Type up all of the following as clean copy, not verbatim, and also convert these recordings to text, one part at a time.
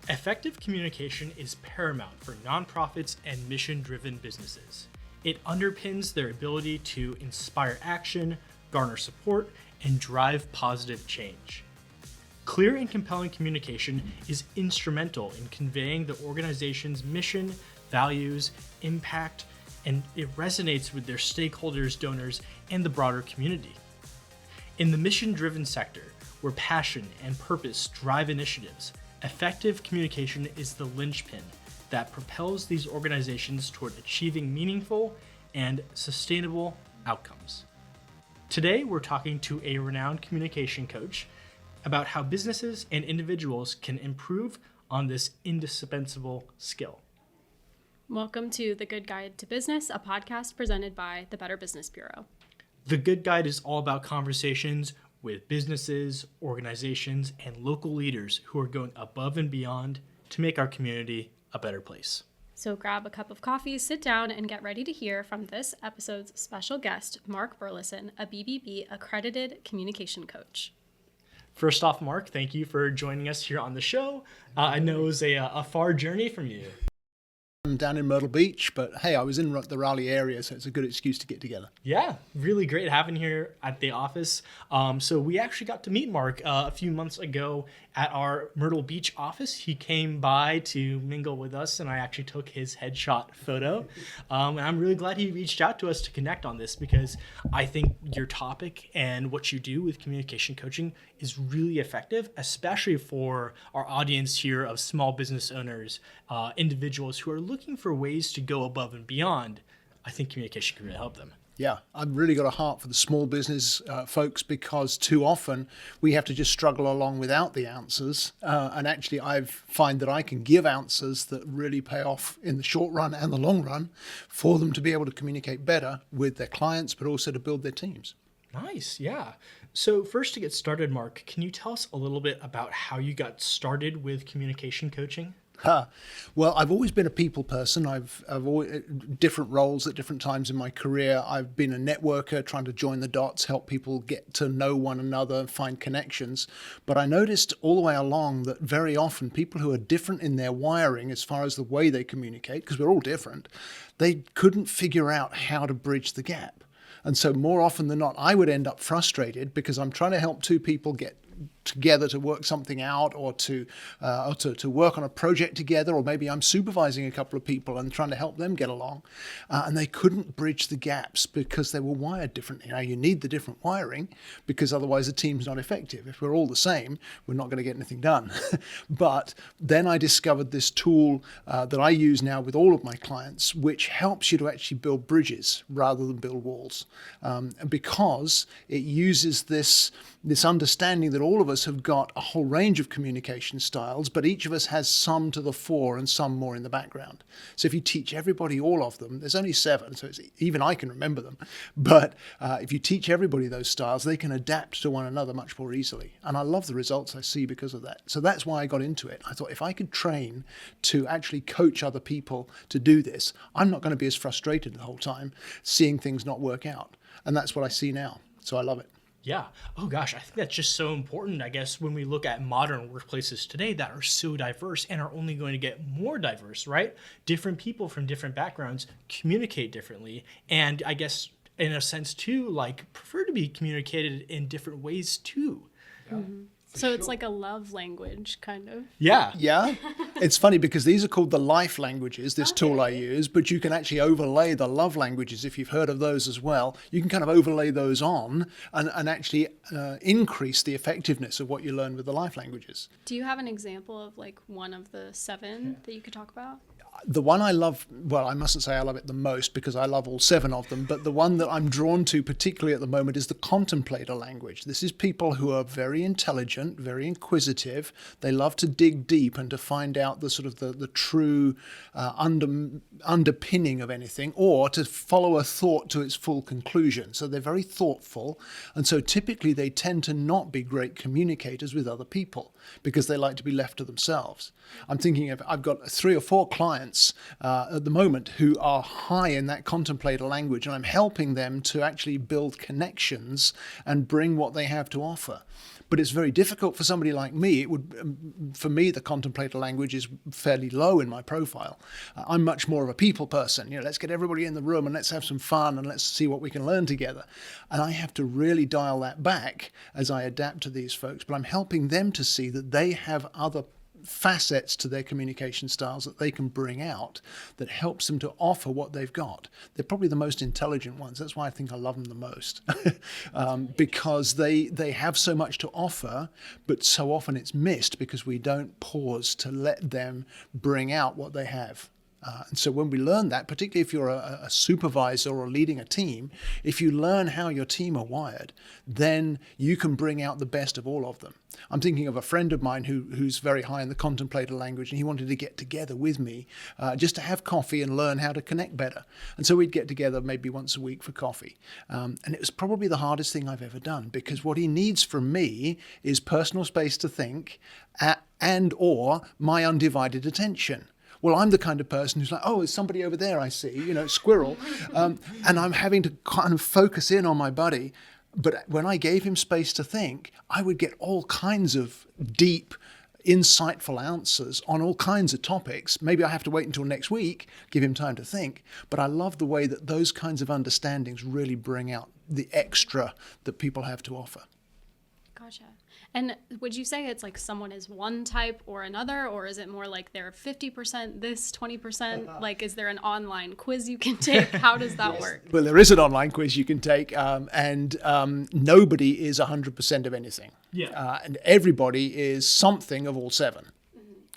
Effective communication is paramount for nonprofits and mission-driven businesses. It underpins their ability to inspire action, garner support, and drive positive change. Clear and compelling communication is instrumental in conveying the organization's mission, values, impact, and it resonates with their stakeholders, donors, and the broader community. In the mission-driven sector, where passion and purpose drive initiatives, effective communication is the linchpin that propels these organizations toward achieving meaningful and sustainable outcomes. Today, we're talking to a renowned communication coach about how businesses and individuals can improve on this indispensable skill. Welcome to The Good Guide to Business, a podcast presented by the Better Business Bureau. The Good Guide is all about conversations with businesses, organizations, and local leaders who are going above and beyond to make our community a better place. So grab a cup of coffee, sit down, and get ready to hear from this episode's special guest, Mark Burlinson, a BBB accredited communication coach. First off, Mark, thank you for joining us here on the show. I know it was a far journey from you. I'm down in Myrtle Beach, but hey, I was in the Raleigh area, so it's a good excuse to get together. Yeah, really great having you here at the office. So we actually got to meet Mark a few months ago at our Myrtle Beach office. He came by to mingle with us, and I actually took his headshot photo. And I'm really glad he reached out to us to connect on this because I think your topic and what you do with communication coaching is really effective, especially for our audience here of small business owners, individuals who are looking for ways to go above and beyond. I think communication can really help them. Yeah, I've really got a heart for the small business folks because too often we have to just struggle along without the answers. And actually, I find that I can give answers that really pay off in the short run and the long run for them to be able to communicate better with their clients, but also to build their teams. Nice, yeah. So first to get started, Mark, can you tell us a little bit about how you got started with communication coaching? Well, I've always been a people person. I've always different roles at different times in my career. I've been a networker, trying to join the dots, help people get to know one another, find connections. But I noticed all the way along that very often people who are different in their wiring as far as the way they communicate, because we're all different, they couldn't figure out how to bridge the gap. And so more often than not, I would end up frustrated because I'm trying to help two people get together to work something out or to work on a project together, or maybe I'm supervising a couple of people and trying to help them get along, and they couldn't bridge the gaps because they were wired differently. Now you need the different wiring because otherwise the team's not effective. If we're all the same, we're not going to get anything done. But then I discovered this tool that I use now with all of my clients, which helps you to actually build bridges rather than build walls, because it uses this understanding that all of us have got a whole range of communication styles, but each of us has some to the fore and some more in the background. So if you teach everybody all of them, there's only 7, so even I can remember them. But if you teach everybody those styles, they can adapt to one another much more easily. And I love the results I see because of that. So that's why I got into it. I thought if I could train to actually coach other people to do this, I'm not going to be as frustrated the whole time seeing things not work out. And that's what I see now. So I love it. Yeah. Oh gosh, I think that's just so important. I guess when we look at modern workplaces today that are so diverse and are only going to get more diverse, right? Different people from different backgrounds communicate differently. And I guess in a sense too, like prefer to be communicated in different ways too. Yeah. Mm-hmm. So it's like a love language, kind of. Yeah. Yeah. It's funny because these are called the life languages, this tool I use, but you can actually overlay the love languages if you've heard of those as well. You can kind of overlay those on and actually increase the effectiveness of what you learn with the life languages. Do you have an example of like one of the 7 that you could talk about? The one I love, well, I mustn't say I love it the most because I love all 7 of them, but the one that I'm drawn to particularly at the moment is the contemplator language. This is people who are very intelligent, very inquisitive. They love to dig deep and to find out the sort of the true underpinning of anything, or to follow a thought to its full conclusion. So they're very thoughtful. And so typically they tend to not be great communicators with other people because they like to be left to themselves. I'm thinking of, I've got 3 or 4 clients clients at the moment who are high in that contemplator language, and I'm helping them to actually build connections and bring what they have to offer. But it's very difficult for somebody like me. For me, the contemplator language is fairly low in my profile. I'm much more of a people person. Let's get everybody in the room and let's have some fun and let's see what we can learn together. And I have to really dial that back as I adapt to these folks. But I'm helping them to see that they have other facets to their communication styles that they can bring out that helps them to offer what they've got. They're probably the most intelligent ones. That's why I think I love them the most, because they have so much to offer, but so often it's missed because we don't pause to let them bring out what they have. And so when we learn that, particularly if you're a supervisor or leading a team, if you learn how your team are wired, then you can bring out the best of all of them. I'm thinking of a friend of mine who's very high in the contemplator language, and he wanted to get together with me just to have coffee and learn how to connect better. And so we'd get together maybe once a week for coffee. And it was probably the hardest thing I've ever done, because what he needs from me is personal space to think and or my undivided attention. Well, I'm the kind of person who's like, oh, there's somebody over there I see, squirrel. And I'm having to kind of focus in on my buddy. But when I gave him space to think, I would get all kinds of deep, insightful answers on all kinds of topics. Maybe I have to wait until next week, give him time to think. But I love the way that those kinds of understandings really bring out the extra that people have to offer. Gotcha. And would you say it's like someone is one type or another, or is it more like they're 50% this, 20%? Like, is there an online quiz you can take? How does that work? Well, there is an online quiz you can take, and nobody is 100% of anything. Yeah. And everybody is something of all seven.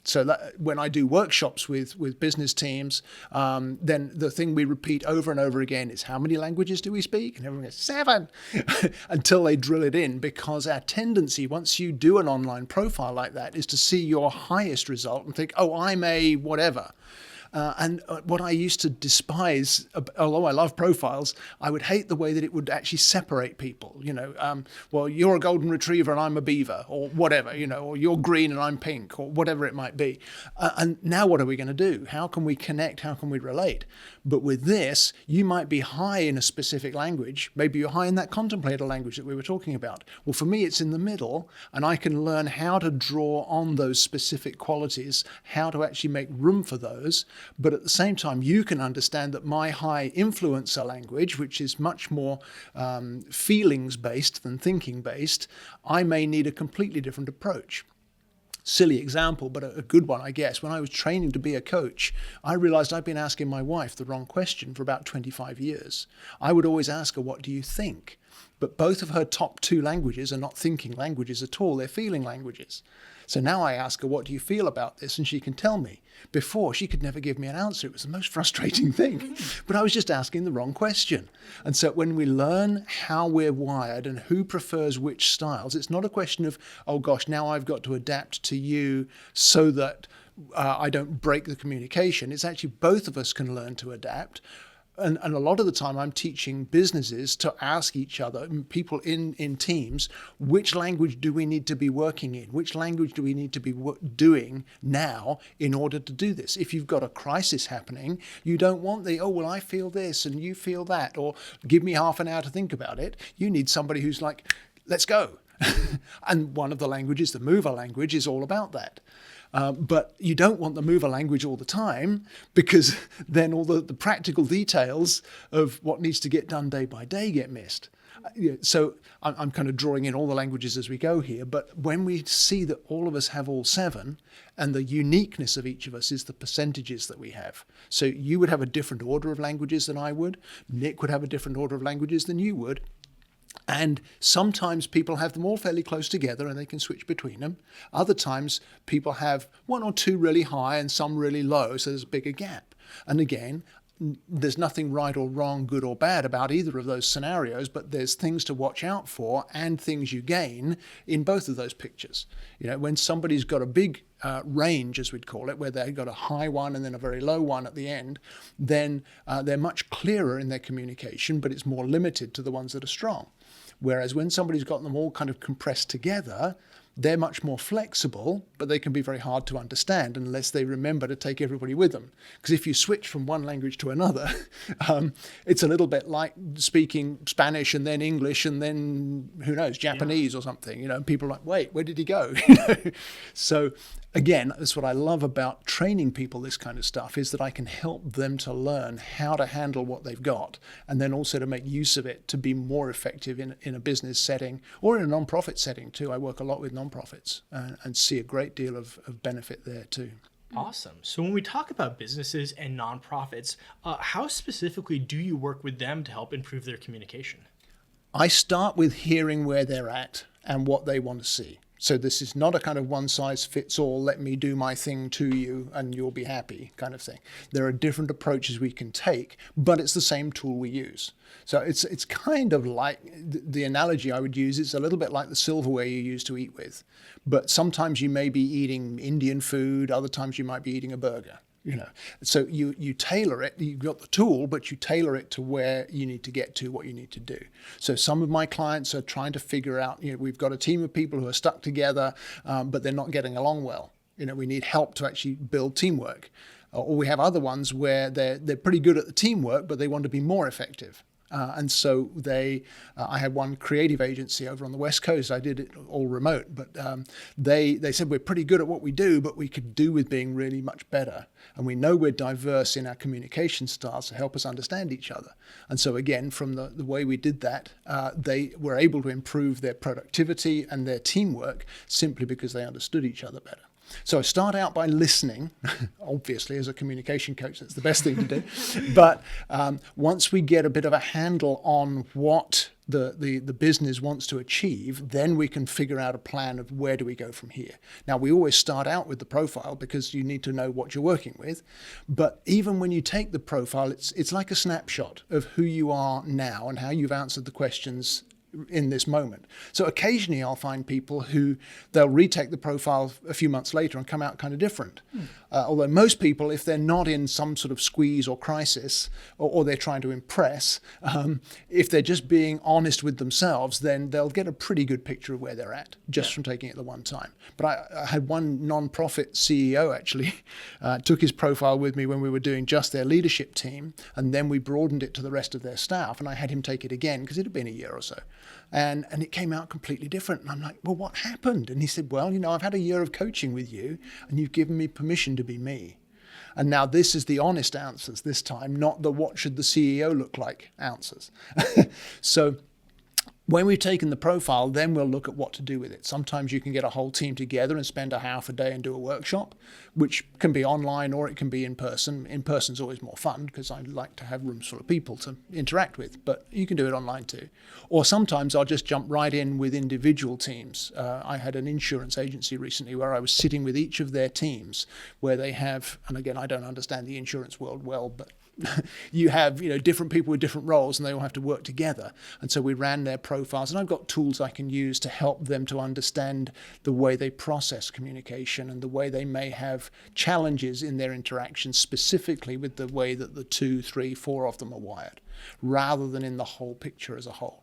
So that when I do workshops with business teams, then the thing we repeat over and over again is, how many languages do we speak? And everyone goes, 7, until they drill it in, because our tendency, once you do an online profile like that, is to see your highest result and think, oh, I'm a whatever. And what I used to despise, although I love profiles, I would hate the way that it would actually separate people. Well, you're a golden retriever and I'm a beaver, or whatever, or you're green and I'm pink, or whatever it might be. And now what are we going to do? How can we connect? How can we relate? But with this, you might be high in a specific language. Maybe you're high in that contemplator language that we were talking about. Well, for me, it's in the middle, and I can learn how to draw on those specific qualities, how to actually make room for those. But at the same time, you can understand that my high influencer language, which is much more feelings-based than thinking-based, I may need a completely different approach. Silly example, but a good one, I guess. When I was training to be a coach, I realized I'd been asking my wife the wrong question for about 25 years. I would always ask her, what do you think? But both of her top 2 languages are not thinking languages at all. They're feeling languages. So now I ask her, what do you feel about this? And she can tell me. Before, she could never give me an answer. It was the most frustrating thing. But I was just asking the wrong question. And so when we learn how we're wired and who prefers which styles, it's not a question of, oh gosh, now I've got to adapt to you so that I don't break the communication. It's actually both of us can learn to adapt. And a lot of the time I'm teaching businesses to ask each other, people in teams, which language do we need to be working in? Which language do we need to be doing now in order to do this? If you've got a crisis happening, you don't want oh, well, I feel this and you feel that, or give me half an hour to think about it. You need somebody who's like, let's go. And one of the languages, the mover language, is all about that. But you don't want the mover language all the time, because then all the practical details of what needs to get done day by day get missed. So I'm kind of drawing in all the languages as we go here. But when we see that all of us have all 7, and the uniqueness of each of us is the percentages that we have. So you would have a different order of languages than I would. Nick would have a different order of languages than you would. And sometimes people have them all fairly close together and they can switch between them. Other times people have 1 or 2 really high and some really low, so there's a bigger gap. And again, there's nothing right or wrong, good or bad about either of those scenarios, but there's things to watch out for and things you gain in both of those pictures. When somebody's got a big range, as we'd call it, where they've got a high one and then a very low one at the end, then they're much clearer in their communication, but it's more limited to the ones that are strong. Whereas when somebody's got them all kind of compressed together, they're much more flexible, but they can be very hard to understand unless they remember to take everybody with them. Because if you switch from one language to another, it's a little bit like speaking Spanish and then English and then, who knows, Japanese or something. And people are like, wait, where did he go? So again, that's what I love about training people this kind of stuff, is that I can help them to learn how to handle what they've got, and then also to make use of it to be more effective in a business setting or in a non-profit setting too. I work a lot with non-profits and see a great deal of benefit there too. Awesome. So when we talk about businesses and nonprofits, how specifically do you work with them to help improve their communication? I start with hearing where they're at and what they want to see. So this is not a kind of one size fits all, let me do my thing to you and you'll be happy kind of thing. There are different approaches we can take, but it's the same tool we use. So it's kind of like, the analogy I would use is a little bit like the silverware you use to eat with. But sometimes you may be eating Indian food, other times you might be eating a burger. So you tailor it, you've got the tool, but you tailor it to where you need to get to, what you need to do. So some of my clients are trying to figure out, we've got a team of people who are stuck together, but they're not getting along well. We need help to actually build teamwork. Or we have other ones where they're pretty good at the teamwork, but they want to be more effective. And so I had one creative agency over on the West Coast. I did it all remote, but they said we're pretty good at what we do, but we could do with being really much better. And we know we're diverse in our communication styles to help us understand each other. And so again, from the way we did that, they were able to improve their productivity and their teamwork simply because they understood each other better. So I start out by listening. Obviously, as a communication coach, that's the best thing to do. But once we get a bit of a handle on what the business wants to achieve, then we can figure out a plan of where do we go from here. Now, we always start out with the profile because you need to know what you're working with. But even when you take the profile, it's like a snapshot of who you are now and how you've answered the questions in this moment. So occasionally I'll find people who they'll retake the profile a few months later and come out kind of different. Although most people, if they're not in some sort of squeeze or crisis, or they're trying to impress, if they're just being honest with themselves, then they'll get a pretty good picture of where they're at just from taking it the one time. But I had one non-profit CEO actually took his profile with me when we were doing just their leadership team, and then we broadened it to the rest of their staff, and I had him take it again because it had been a year or so. And it came out completely different. And I'm like, well, what happened? And he said, well, I've had a year of coaching with you and you've given me permission to be me. And now this is the honest answers this time, not the what should the CEO look like answers. So when we've taken the profile, then we'll look at what to do with it. Sometimes you can get a whole team together and spend a half a day and do a workshop, which can be online or it can be in person. In person is always more fun because I like to have rooms full of people to interact with, but you can do it online too. Or sometimes I'll just jump right in with individual teams. I had an insurance agency recently where I was sitting with each of their teams where they have, and again, I don't understand the insurance world well, but you have different people with different roles and they all have to work together. And so we ran their profiles, and I've got tools I can use to help them to understand the way they process communication and the way they may have challenges in their interactions, specifically with the way that the 2, 3, 4 of them are wired, rather than in the whole picture as a whole.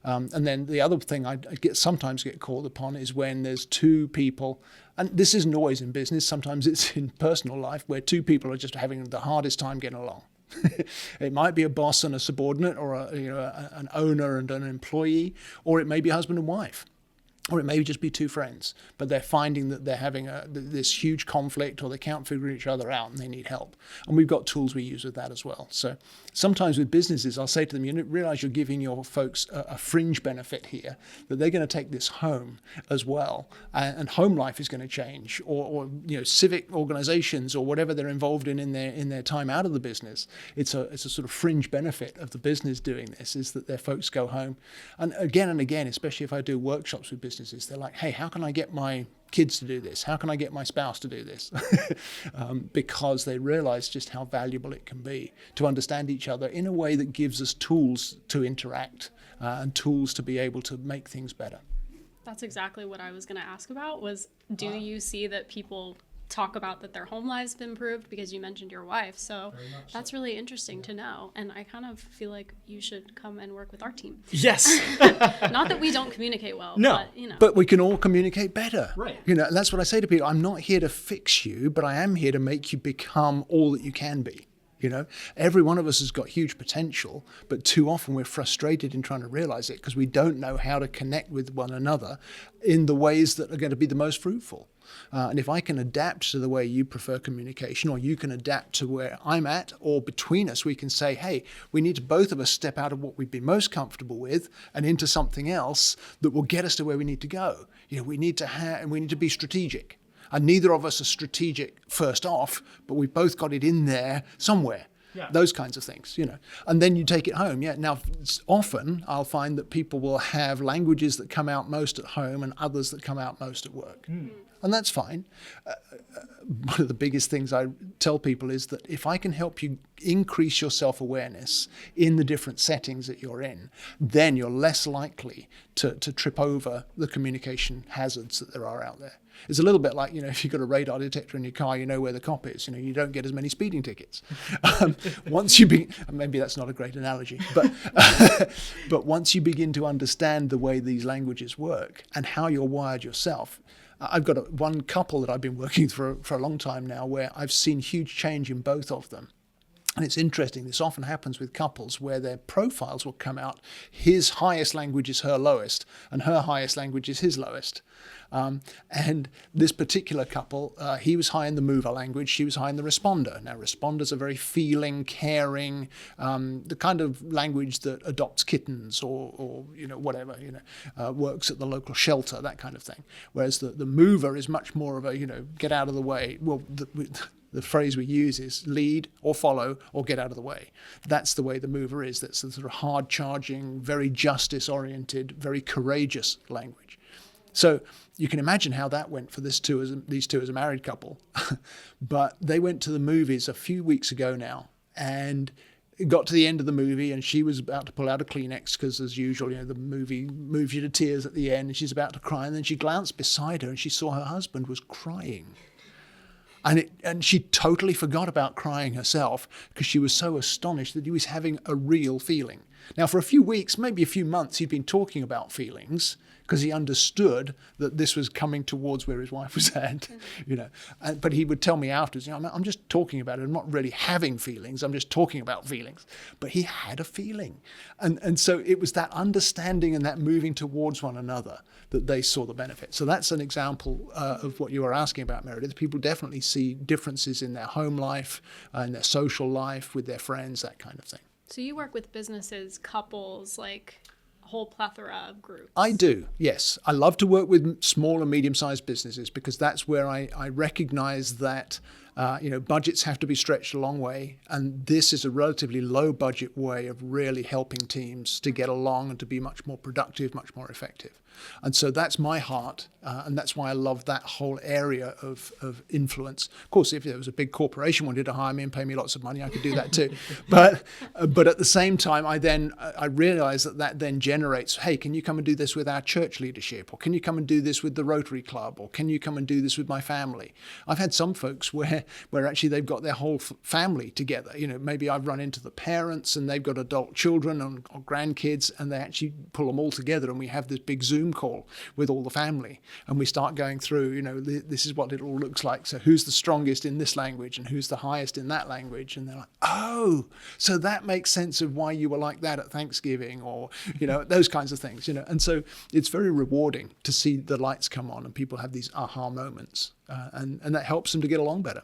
And then the other thing I sometimes get called upon is when there's two people, and this isn't always in business, sometimes it's in personal life, where two people are just having the hardest time getting along. It might be a boss and a subordinate, or an owner and an employee, or it may be husband and wife. Or it may just be two friends, but they're finding that they're having this huge conflict, or they can't figure each other out and they need help. And we've got tools we use with that as well. So sometimes with businesses, I'll say to them, you realize you're giving your folks a fringe benefit here, that they're going to take this home as well. And home life is going to change, or civic organizations or whatever they're involved in their time out of the business. It's a sort of fringe benefit of the business doing this, is that their folks go home. And again, especially if I do workshops with businesses, they're like, hey, how can I get my kids to do this? How can I get my spouse to do this? Because they realize just how valuable it can be to understand each other in a way that gives us tools to interact and tools to be able to make things better. That's exactly what I was going to ask about, was do you see that people talk about that their home lives have improved because you mentioned your wife. So that's really interesting to know. And I kind of feel like you should come and work with our team. Yes. Not that we don't communicate well, No. but, you know. But we can all communicate better. Right. You know, and that's what I say to people. I'm not here to fix you, but I am here to make you become all that you can be. You know, every one of us has got huge potential, but too often we're frustrated in trying to realize it because we don't know how to connect with one another in the ways that are going to be the most fruitful. And if I can adapt to the way you prefer communication, or you can adapt to where I'm at, or between us, we can say, hey, we need to both of us step out of what we've been most comfortable with and into something else that will get us to where we need to go. You know, we need to be strategic. And neither of us are strategic first off, but we've both got it in there somewhere. Yeah. Those kinds of things, you know. And then you take it home. Yeah. Now, often I'll find that people will have languages that come out most at home and others that come out most at work. And that's fine. One of the biggest things I tell people is that if I can help you increase your self-awareness in the different settings that you're in, then you're less likely to trip over the communication hazards that there are out there. It's a little bit like, you know, if you've got a radar detector in your car, you know where the cop is. You know, you don't get as many speeding tickets. Once you maybe that's not a great analogy, but but once you begin to understand the way these languages work and how you're wired yourself. I've got one couple that I've been working for a long time now where I've seen huge change in both of them. And it's interesting, this often happens with couples where their profiles will come out. His highest language is her lowest, and her highest language is his lowest. And this particular couple, he was high in the mover language, she was high in the responder. Now, responders are very feeling, caring, the kind of language that adopts kittens or you know, whatever, you know, works at the local shelter, that kind of thing. Whereas the mover is much more of a, you know, get out of the way. Well, the phrase we use is lead or follow or get out of the way. That's the way the mover is. That's the sort of hard-charging, very justice-oriented, very courageous language. So you can imagine how that went for these two as a married couple. But they went to the movies a few weeks ago now, and it got to the end of the movie, and she was about to pull out a Kleenex because, as usual, you know, the movie moves you to tears at the end, and she's about to cry, and then she glanced beside her, and she saw her husband was crying. And she totally forgot about crying herself because she was so astonished that he was having a real feeling. Now, for a few weeks, maybe a few months, he'd been talking about feelings because he understood that this was coming towards where his wife was at, you know. But he would tell me afterwards, you know, I'm just talking about it. I'm not really having feelings. I'm just talking about feelings. But he had a feeling. And so it was that understanding and that moving towards one another that they saw the benefit. So that's an example of what you were asking about, Meredith. People definitely see differences in their home life, in their social life, with their friends, that kind of thing. So you work with businesses, couples, like a whole plethora of groups. I do, yes. I love to work with small and medium-sized businesses because that's where I recognize that you know, budgets have to be stretched a long way, and this is a relatively low-budget way of really helping teams to get along and to be much more productive, much more effective. And so that's my heart, and that's why I love that whole area of influence. Of course, if there was a big corporation wanted to hire me and pay me lots of money, I could do that too. But at the same time, I realize that then generates, hey, can you come and do this with our church leadership? Or can you come and do this with the Rotary Club? Or can you come and do this with my family? I've had some folks where actually they've got their whole family together. You know, maybe I've run into the parents and they've got adult children or grandkids, and they actually pull them all together, and we have this big Zoom call with all the family, and we start going through, you know, this is what it all looks like. So who's the strongest in this language and who's the highest in that language? And they're like, oh, so that makes sense of why you were like that at Thanksgiving, or, you know, those kinds of things, you know. And so it's very rewarding to see the lights come on and people have these aha moments, and that helps them to get along better.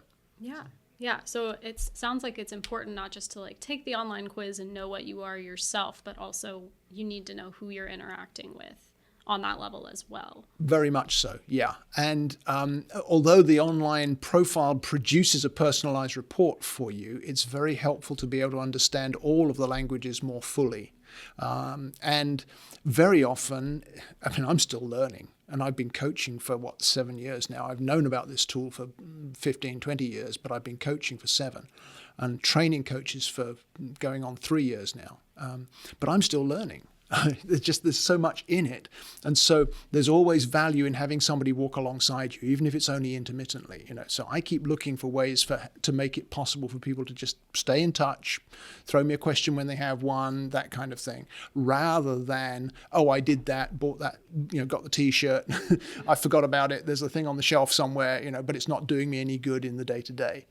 Yeah. So it sounds like it's important not just to like take the online quiz and know what you are yourself, but also you need to know who you're interacting with on that level as well. Very much so, yeah. And although the online profile produces a personalized report for you, it's very helpful to be able to understand all of the languages more fully. And very often, I mean, I'm still learning. And I've been coaching for, 7 years now. I've known about this tool for 15, 20 years, but I've been coaching for 7 and training coaches for going on 3 years now. But I'm still learning. There's so much in it. And so there's always value in having somebody walk alongside you, even if it's only intermittently, So I keep looking for ways to make it possible for people to just stay in touch, throw me a question when they have one, that kind of thing, rather than, oh, I did that, bought that, got the T-shirt, I forgot about it, there's a thing on the shelf somewhere, but it's not doing me any good in the day-to-day.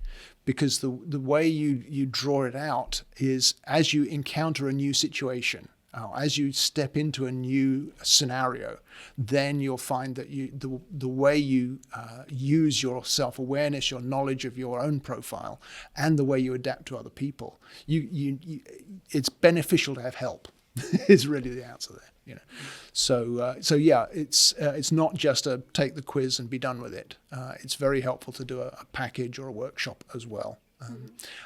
Because the way you draw it out is as you encounter a new situation, as you step into a new scenario, then you'll find that the way you use your self-awareness, your knowledge of your own profile, and the way you adapt to other people, it's beneficial to have help. Is really the answer there. So yeah, it's not just a take the quiz and be done with it. It's very helpful to do a package or a workshop as well.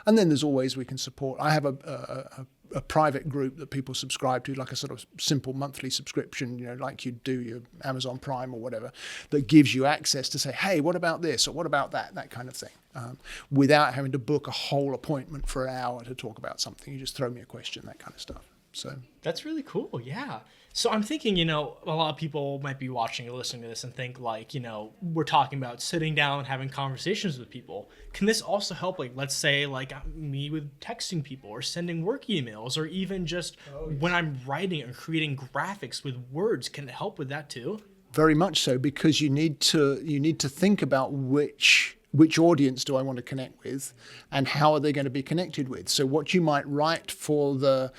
And then there's always we can support. I have a private group that people subscribe to, like a sort of simple monthly subscription, like you do your Amazon Prime or whatever, that gives you access to say, hey, what about this or what about that kind of thing, without having to book a whole appointment for an hour to talk about something. You just throw me a question, that kind of stuff. So that's really cool. Yeah. So I'm thinking, a lot of people might be watching or listening to this and think like, we're talking about sitting down and having conversations with people. Can this also help, like, let's say like me with texting people or sending work emails, or even just when I'm writing or creating graphics with words? Can it help with that too? Very much so, because you need to think about which audience do I want to connect with, and how are they going to be connected with? So what you might write for the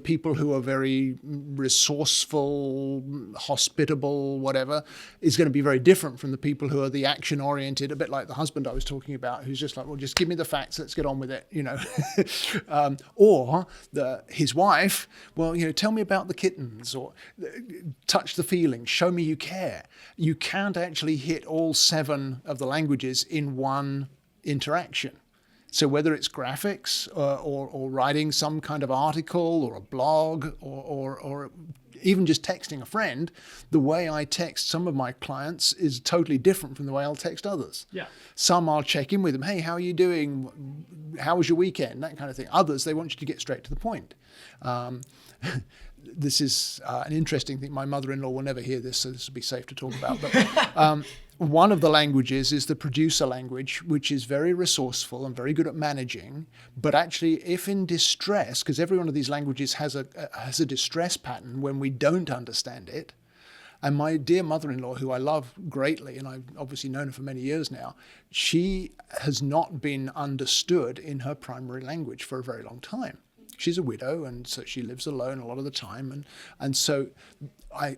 people who are very resourceful, hospitable, whatever, is going to be very different from the people who are the action oriented, a bit like the husband I was talking about, who's just like, well, just give me the facts, let's get on with it, or his wife, well, tell me about the kittens, or touch the feelings, show me you care. You can't actually hit all 7 of the languages in one interaction. So whether it's graphics or writing some kind of article or a blog or even just texting a friend, the way I text some of my clients is totally different from the way I'll text others. Yeah. Some I'll check in with them. Hey, how are you doing? How was your weekend? That kind of thing. Others, they want you to get straight to the point. This is an interesting thing. My mother-in-law will never hear this, so this will be safe to talk about. But one of the languages is the producer language, which is very resourceful and very good at managing. But actually, if in distress, because every one of these languages has a distress pattern when we don't understand it. And my dear mother-in-law, who I love greatly, and I've obviously known her for many years now, she has not been understood in her primary language for a very long time. She's a widow, and so she lives alone a lot of the time. And so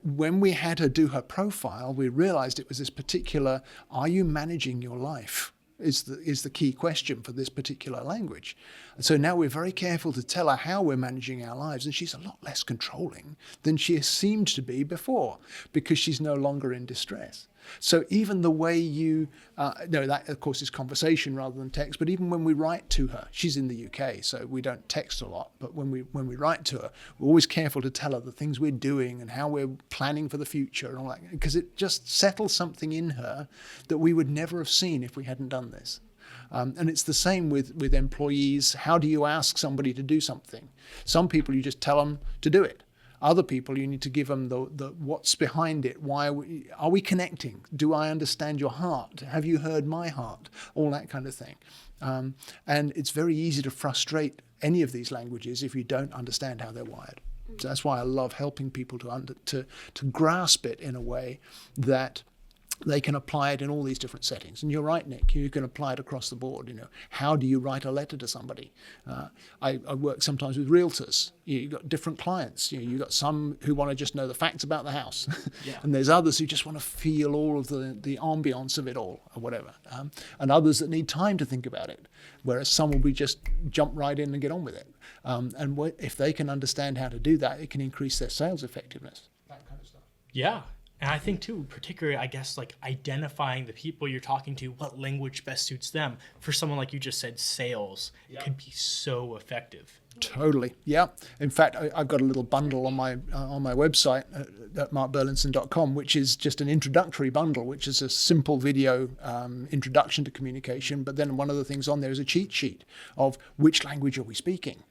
when we had her do her profile, we realized it was this particular, are you managing your life? Is the key question for this particular language. And so now we're very careful to tell her how we're managing our lives, and she's a lot less controlling than she seemed to be before, because she's no longer in distress. So even the way that of course is conversation rather than text, but even when we write to her, she's in the UK, so we don't text a lot, but when we write to her, we're always careful to tell her the things we're doing and how we're planning for the future and all that, because it just settles something in her that we would never have seen if we hadn't done this. And it's the same with employees. How do you ask somebody to do something? Some people, you just tell them to do it. Other people, you need to give them the what's behind it. Why are we connecting? Do I understand your heart? Have you heard my heart? All that kind of thing. And it's very easy to frustrate any of these languages if you don't understand how they're wired. So that's why I love helping people to grasp it in a way that they can apply it in all these different settings. And you're right, Nick, you can apply it across the board. How do you write a letter to somebody? I work sometimes with realtors. You've got different clients. You've got some who want to just know the facts about the house. Yeah. And there's others who just want to feel all of the ambiance of it all or whatever. And others that need time to think about it. Whereas some will be just jump right in and get on with it. And if they can understand how to do that, it can increase their sales effectiveness. That kind of stuff. Yeah. And I think too, particularly, I guess, like identifying the people you're talking to, what language best suits them. For someone like you just said, sales, it could be so effective. Totally, yeah. In fact, I've got a little bundle on my website at markburlinson.com, which is just an introductory bundle, which is a simple video introduction to communication. But then one of the things on there is a cheat sheet of which language are we speaking,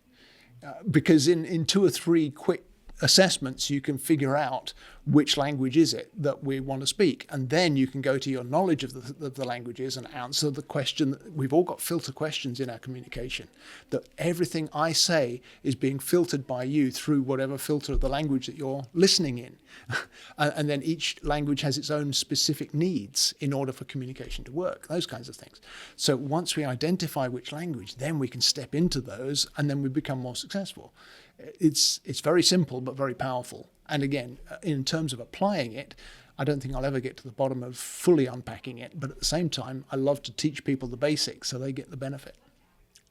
because in 2 or 3 quick assessments, you can figure out which language is it that we want to speak. And then you can go to your knowledge of the languages and answer the question. We've all got filter questions in our communication, that everything I say is being filtered by you through whatever filter of the language that you're listening in. And then each language has its own specific needs in order for communication to work, those kinds of things. So once we identify which language, then we can step into those and then we become more successful. It's very simple but very powerful. And again, in terms of applying it, I don't think I'll ever get to the bottom of fully unpacking it. But at the same time, I love to teach people the basics so they get the benefit.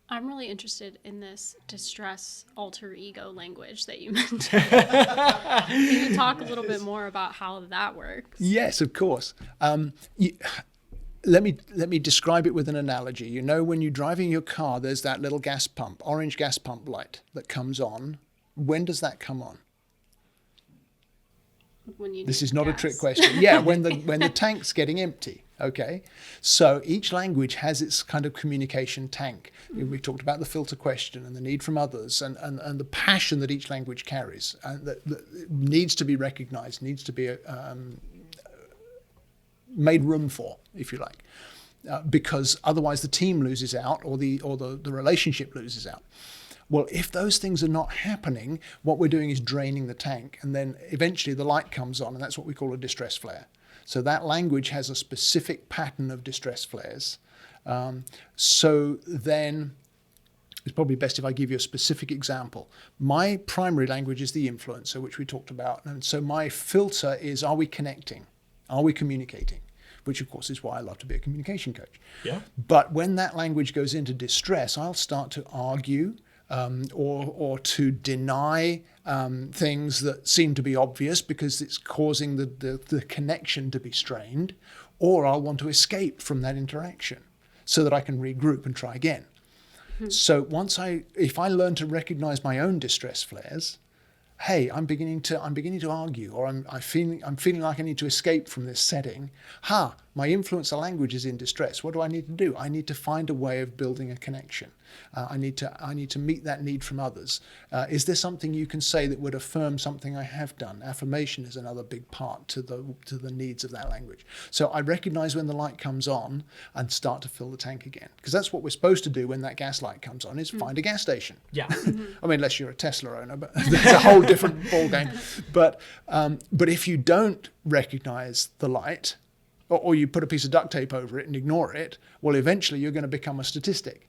I'm really interested in this distress alter ego language that you mentioned. Can you talk a little bit more about how that works? Yes, of course. Let me describe it with an analogy. You know, when you're driving your car, there's that little gas pump, orange gas pump light that comes on. When does that come on? This is not a trick question. Yeah, when the tank's getting empty. Okay, so each language has its kind of communication tank. We talked about the filter question and the need from others, and the passion that each language carries, and that needs to be recognized, needs to be made room for, if you like, because otherwise the team loses out, or the relationship loses out. Well, if those things are not happening, what we're doing is draining the tank, and then eventually the light comes on, and that's what we call a distress flare. So that language has a specific pattern of distress flares. So then it's probably best if I give you a specific example. My primary language is the influencer, which we talked about. And so my filter is, are we connecting? Are we communicating? Which, of course, is why I love to be a communication coach. Yeah. But when that language goes into distress, I'll start to argue or to deny things that seem to be obvious because it's causing the connection to be strained, or I'll want to escape from that interaction so that I can regroup and try again. Mm-hmm. So if I learn to recognize my own distress flares, hey, I'm beginning to argue, or I'm feeling like I need to escape from this setting. My influencer language is in distress. What do I need to do? I need to find a way of building a connection. I need to meet that need from others. Is there something you can say that would affirm something I have done? Affirmation is another big part to the needs of that language. So I recognize when the light comes on and start to fill the tank again, because that's what we're supposed to do when that gas light comes on, is find a gas station. Yeah. I mean, unless you're a Tesla owner, but it's a whole different ballgame. But if you don't recognize the light, or you put a piece of duct tape over it and ignore it, well, eventually you're going to become a statistic.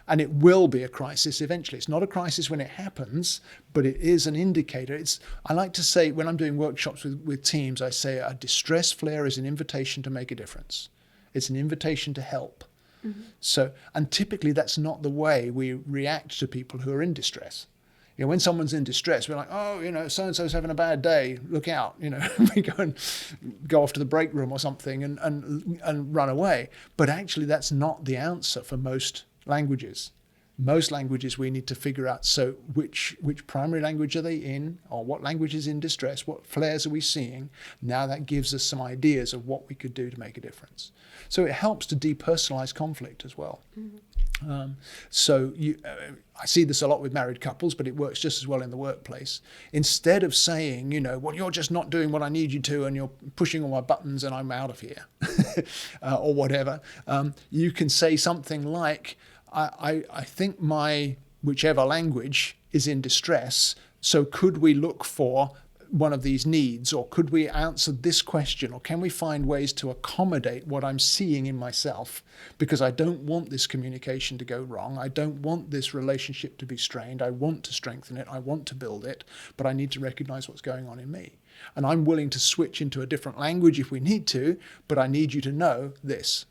And it will be a crisis eventually. It's not a crisis when it happens, but it is an indicator. I like to say, when I'm doing workshops with teams, I say a distress flare is an invitation to make a difference. It's an invitation to help. Mm-hmm. So, and typically that's not the way we react to people who are in distress. You know, when someone's in distress, we're like, oh, so-and-so's having a bad day, look out. We go off to the break room or something and run away. But actually, that's not the answer for most languages. Most languages we need to figure out, so which primary language are they in, or what language is in distress, what flares are we seeing? Now that gives us some ideas of what we could do to make a difference. So it helps to depersonalize conflict as well. Mm-hmm. I see this a lot with married couples, but it works just as well in the workplace. Instead of saying, well, you're just not doing what I need you to, and you're pushing all my buttons and I'm out of here, or whatever, you can say something like, I think my whichever language is in distress, so could we look for one of these needs, or could we answer this question, or can we find ways to accommodate what I'm seeing in myself, because I don't want this communication to go wrong, I don't want this relationship to be strained, I want to strengthen it, I want to build it, but I need to recognize what's going on in me. And I'm willing to switch into a different language if we need to, but I need you to know this.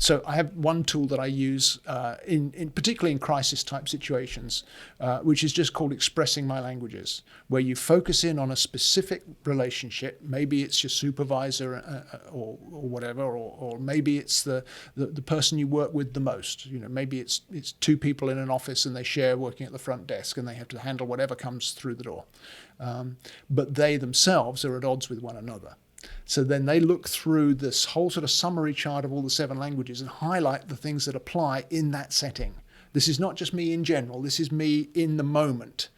So I have one tool that I use in particularly in crisis type situations, which is just called expressing my languages, where you focus in on a specific relationship. Maybe it's your supervisor or whatever, or maybe it's the person you work with the most. Maybe it's two people in an office and they share working at the front desk and they have to handle whatever comes through the door. But they themselves are at odds with one another. So then they look through this whole sort of summary chart of all the 7 languages and highlight the things that apply in that setting. This is not just me in general, this is me in the moment.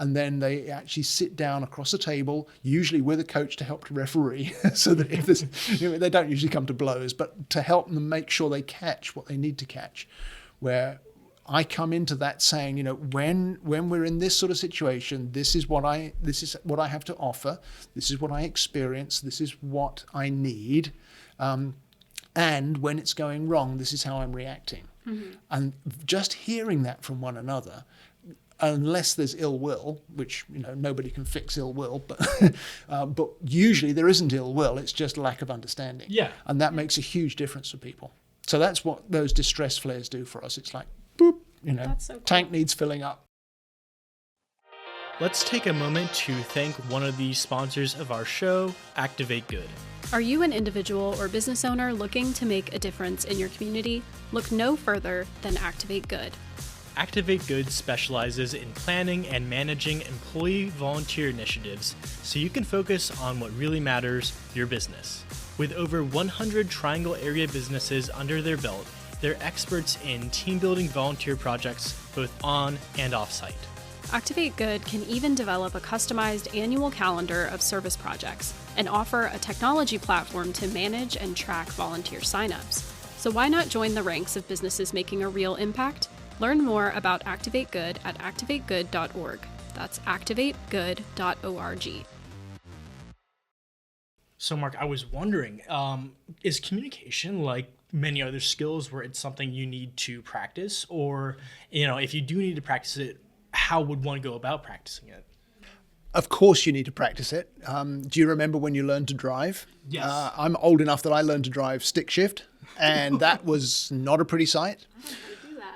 and then they actually sit down across a table, usually with a coach to help to referee, so that if there's, they don't usually come to blows, but to help them make sure they catch what they need to catch. Where I come into that saying, when we're in this sort of situation, this is what I have to offer. This is what I experience. This is what I need. And when it's going wrong, this is how I'm reacting. Mm-hmm. And just hearing that from one another, unless there's ill will, which nobody can fix ill will, but usually there isn't ill will. It's just lack of understanding. Yeah, and that makes a huge difference for people. So that's what those distress flares do for us. It's like, boop, That's so cool. Tank needs filling up. Let's take a moment to thank one of the sponsors of our show, Activate Good. Are you an individual or business owner looking to make a difference in your community? Look no further than Activate Good. Activate Good specializes in planning and managing employee volunteer initiatives so you can focus on what really matters, your business. With over 100 Triangle area businesses under their belt, they're experts in team building volunteer projects both on and off-site. Activate Good can even develop a customized annual calendar of service projects and offer a technology platform to manage and track volunteer signups. So why not join the ranks of businesses making a real impact? Learn more about Activate Good at activategood.org. That's activategood.org. So Mark, I was wondering, is communication like many other skills where it's something you need to practice? Or, if you do need to practice it, how would one go about practicing it? Of course you need to practice it. Do you remember when you learned to drive? Yes. I'm old enough that I learned to drive stick shift, and that was not a pretty sight.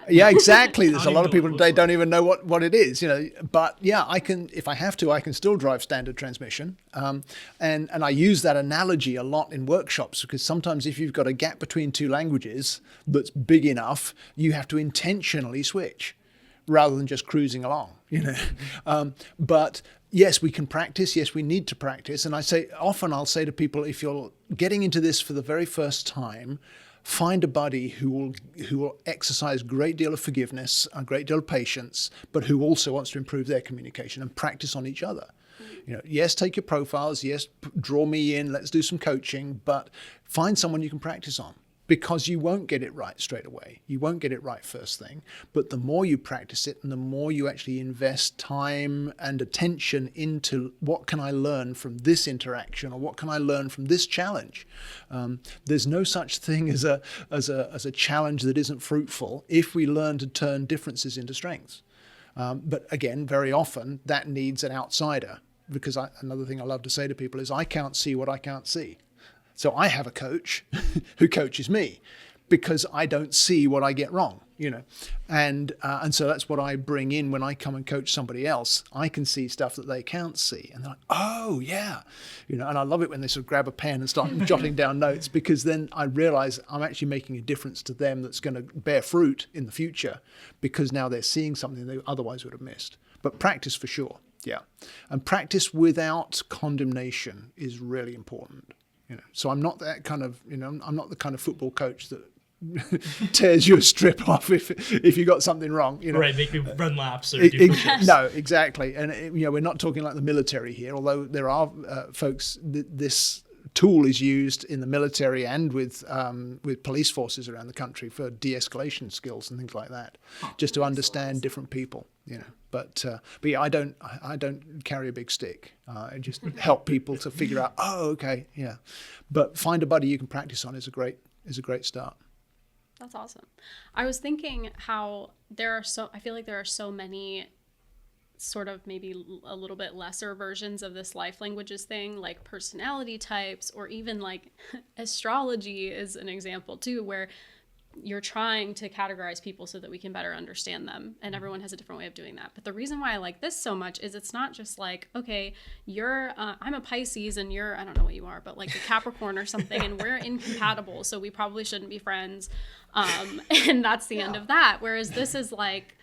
Yeah, exactly. There's a lot of people today don't even know what it is, But yeah, I can, if I have to, I can still drive standard transmission. And I use that analogy a lot in workshops, because sometimes if you've got a gap between two languages that's big enough, you have to intentionally switch rather than just cruising along, But yes, we can practice. Yes, we need to practice. And I'll say to people, if you're getting into this for the very first time, find a buddy who will exercise a great deal of forgiveness, a great deal of patience, but who also wants to improve their communication, and practice on each other. Yes, take your profiles. Yes, draw me in. Let's do some coaching, but find someone you can practice on, because you won't get it right straight away. You won't get it right first thing, but the more you practice it and the more you actually invest time and attention into what can I learn from this interaction, or what can I learn from this challenge. There's no such thing as a challenge that isn't fruitful if we learn to turn differences into strengths. But again, very often that needs an outsider, because another thing I love to say to people is I can't see what I can't see. So I have a coach who coaches me, because I don't see what I get wrong, and so that's what I bring in when I come and coach somebody else. I can see stuff that they can't see, and they're like, oh yeah, and I love it when they sort of grab a pen and start jotting down notes, because then I realize I'm actually making a difference to them that's going to bear fruit in the future, because now they're seeing something they otherwise would have missed. But practice for sure, yeah, and practice without condemnation is really important. So I'm not that kind of, I'm not the kind of football coach that tears you a strip off if you got something wrong. Right, make you run laps or do push-ups. No, exactly. And we're not talking like the military here, although there are folks. This tool is used in the military and with police forces around the country for de-escalation skills and things like that, just to understand different people. But yeah, I don't carry a big stick. I just help people to figure out. Oh, okay, yeah. But find a buddy you can practice on is a great start. That's awesome. I was thinking how I feel like there are so many sort of maybe a little bit lesser versions of this life languages thing, like personality types, or even like astrology is an example too, where you're trying to categorize people so that we can better understand them, and everyone has a different way of doing that. But the reason why I like this so much is it's not just like, okay, I'm a Pisces and you're, I don't know what you are, but like a Capricorn or something, and we're incompatible, so we probably shouldn't be friends, and that's the end of that. Whereas this is like,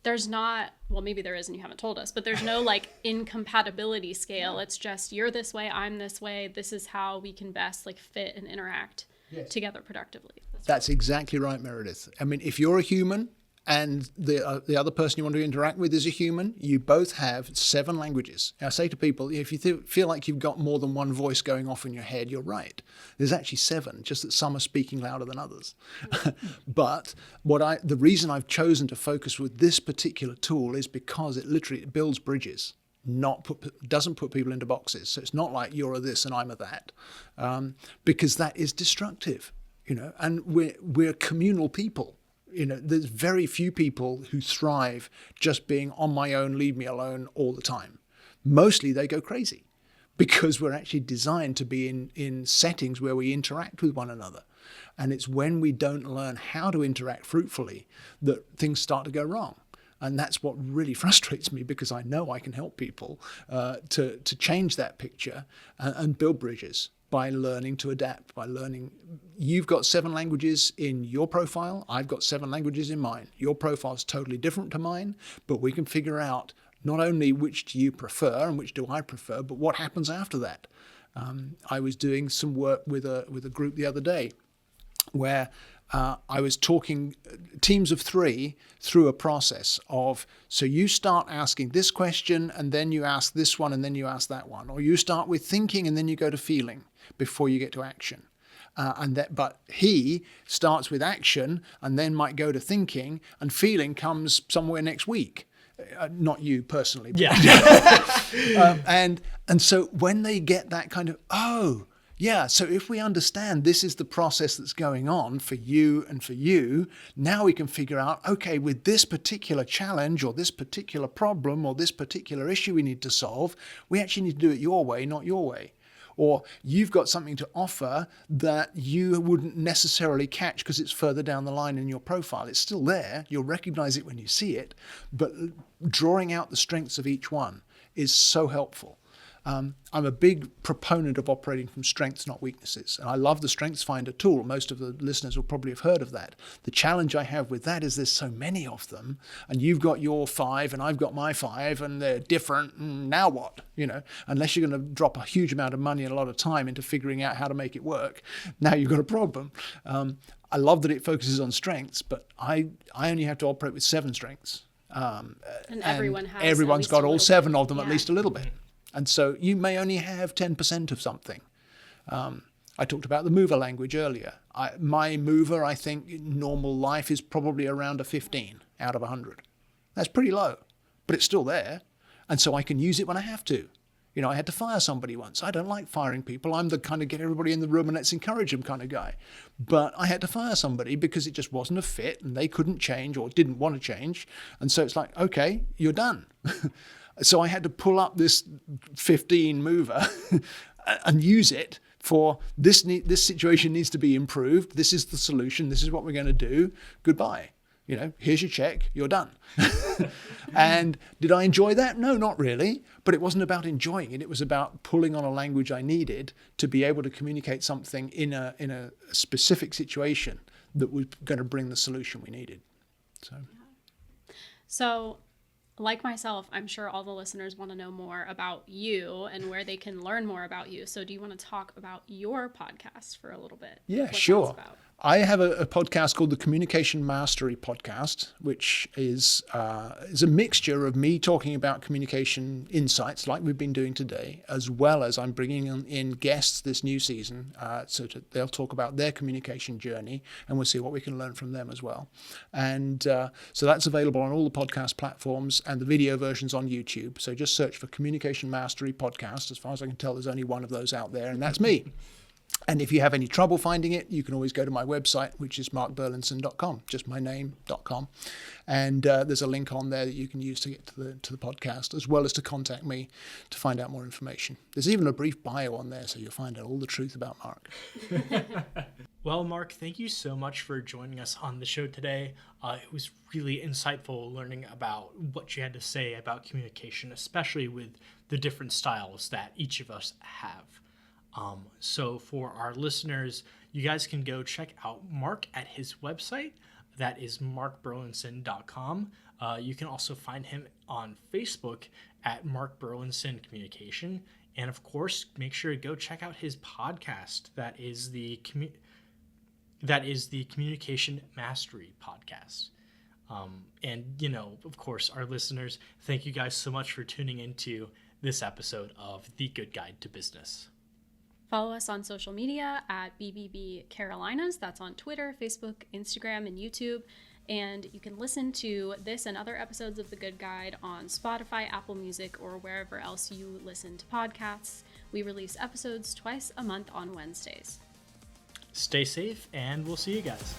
there's not, well, maybe there is and you haven't told us, but there's no like incompatibility scale. It's just, you're this way, I'm this way, this is how we can best like fit and interact together productively. That's exactly right, Meredith. I mean, if you're a human and the other person you want to interact with is a human, you both have 7 languages. I say to people, if you feel like you've got more than one voice going off in your head, you're right. There's actually 7, just that some are speaking louder than others. But the reason I've chosen to focus with this particular tool is because it literally builds bridges. Doesn't put people into boxes. So it's not like you're a this and I'm a that, because that is destructive, and we're communal people. There's very few people who thrive just being on my own, leave me alone all the time. Mostly they go crazy because we're actually designed to be in settings where we interact with one another. And it's when we don't learn how to interact fruitfully that things start to go wrong. And that's what really frustrates me, because I know I can help people to change that picture and build bridges by learning to adapt, by learning. You've got 7 languages in your profile. I've got 7 languages in mine. Your profile is totally different to mine, but we can figure out not only which do you prefer and which do I prefer, but what happens after that. I was doing some work with a group the other day where I was talking teams of 3 through a process of, so you start asking this question and then you ask this one and then you ask that one, or you start with thinking and then you go to feeling before you get to action. But he starts with action and then might go to thinking, and feeling comes somewhere next week. Not you personally. But Yeah. And so when they get that kind of, oh, yeah, so if we understand this is the process that's going on for you and for you, now we can figure out, okay, with this particular challenge or this particular problem or this particular issue we need to solve, we actually need to do it your way, not your way. Or you've got something to offer that you wouldn't necessarily catch because it's further down the line in your profile. It's still there. You'll recognize it when you see it. But drawing out the strengths of each one is so helpful. I'm a big proponent of operating from strengths, not weaknesses. And I love the Strengths Finder tool. Most of the listeners will probably have heard of that. The challenge I have with that is there's so many of them, and you've got your 5 and I've got my 5 and they're different. Now what? Unless you're going to drop a huge amount of money and a lot of time into figuring out how to make it work, now you've got a problem. I love that it focuses on strengths, but I only have to operate with 7 strengths. And everyone's got all 7 of them, yeah. at least a little bit. And so you may only have 10% of something. I talked about the mover language earlier. My mover, I think, in normal life is probably around a 15 out of 100. That's pretty low, but it's still there. And so I can use it when I have to. I had to fire somebody once. I don't like firing people. I'm the kind of get everybody in the room and let's encourage them kind of guy. But I had to fire somebody because it just wasn't a fit and they couldn't change or didn't want to change. And so it's like, okay, you're done. So I had to pull up this 15 mover and use it for this situation needs to be improved. This is the solution. This is what we're going to do. Goodbye. Here's your check. You're done. And did I enjoy that? No, not really. But it wasn't about enjoying it. It was about pulling on a language I needed to be able to communicate something in a specific situation that was going to bring the solution we needed. So like myself, I'm sure all the listeners want to know more about you and where they can learn more about you. So do you want to talk about your podcast for a little bit? Yeah, sure. I have a podcast called the Communication Mastery Podcast, which is a mixture of me talking about communication insights like we've been doing today, as well as I'm bringing in guests this new season, so they'll talk about their communication journey, and we'll see what we can learn from them as well. And so that's available on all the podcast platforms and the video versions on YouTube. So just search for Communication Mastery Podcast. As far as I can tell, there's only one of those out there, and that's me. And if you have any trouble finding it, you can always go to my website, which is markburlinson.com, just my name.com. And there's a link on there that you can use to get to the podcast, as well as to contact me to find out more information. There's even a brief bio on there, so you'll find out all the truth about Mark. Well, Mark, thank you so much for joining us on the show today. It was really insightful learning about what you had to say about communication, especially with the different styles that each of us have. So for our listeners, you guys can go check out Mark at his website. That is markburlinson.com. You can also find him on Facebook at Mark Burlinson Communication. And of course, make sure to go check out his podcast. That is the Communication Mastery Podcast. And, you know, of course, our listeners, thank you guys so much for tuning into this episode of The Good Guide to Business. Follow us on social media at BBB Carolinas. That's on Twitter, Facebook, Instagram, and YouTube. And you can listen to this and other episodes of The Good Guide on Spotify, Apple Music, or wherever else you listen to podcasts. We release episodes twice a month on Wednesdays. Stay safe, and we'll see you guys.